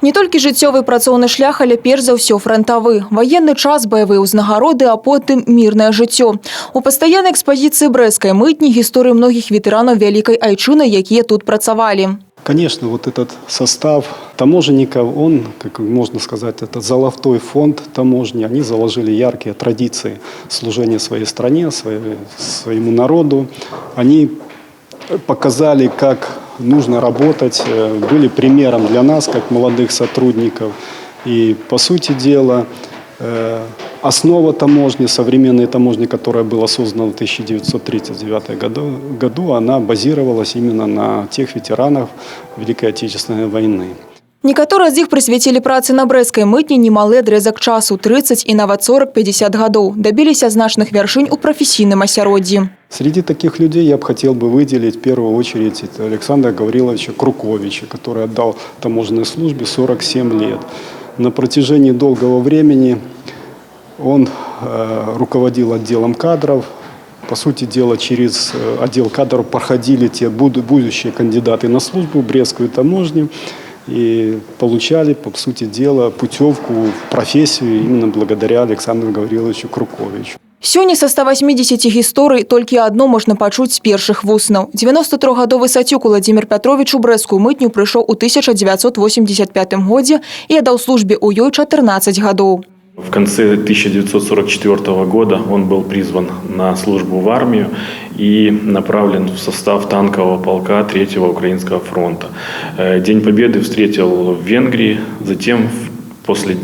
Не толькі жыццёвы працоўны шлях, але перш за ўсё франтавы. Ваенны час, баявыя ўзнагароды, а потым мірнае жыццё. У пастаяннай экспазіцыі брэсцкай мытні гісторыі многіх ветэранаў Вялікай Айчыны, якія тут працавалі. Конечно, вот этот состав таможенников, он, как можно сказать, это золотой фонд таможни. Они заложили яркие традиции служения своей стране, своему народу. Они показали, как нужно работать, были примером для нас, как молодых сотрудников. И, по сути дела, основа таможни, современной таможни, которая была создана в 1939 году, она базировалась именно на тех ветеранах Великой Отечественной войны. Некаторыя з іх прысвяцілі працы на брэсцкай мытні немалы адрэзак часу – 30 і нават 40-50 гадоў. Дабіліся значных вяршынь у прафесійным асяроддзі. Среди таких людей я бы хотел выделить в первую очередь Александра Гавриловича Круковича, который отдал таможенной службе 47 лет. На протяжении долгого времени он руководил отделом кадров. По сути дела, через отдел кадров проходили те будущие кандидаты на службу в Брестскую таможню и получали, по сути дела, путевку в профессию именно благодаря Александру Гавриловичу Круковичу. Сёння са 180 гісторый толькі адно можна пачуць з першых вуснаў. 93-гадовы сацюк Владимир Петрович у брэсцкую мытню прыйшоў у 1985 годзе і аддаў службе ў ёй 14 гадоў. В конце 1944 года он был призван на службу в армию и направлен в состав танкового полка 3-го Украинского фронта. День Победы встретил в Венгрии, затем после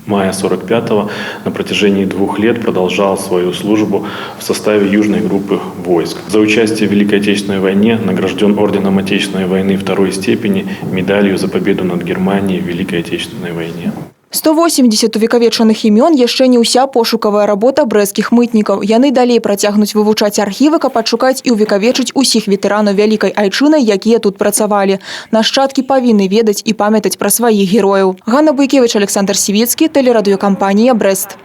мая 45-го на протяжении 2 лет продолжал свою службу в составе Южной группы войск. За участие в Великой Отечественной войне награжден орденом Отечественной войны 2-й степени, медалью за победу над Германией в Великой Отечественной войне. 180 увекавечаных імён яшчэ не ўся пошукавая работа брэсцкіх мытнікаў. Яны далей працягнуць вывучаць архівы, каб адшукаць і увекавечыць усіх ветэранаў Вялікай Айчыны, якія тут працавалі. Нашчадкі павінны ведаць і памятаць пра сваіх герояў. Ганна Буйкевіч, Александр Сівіцкі, тэлерадыёкампанія «Брэст».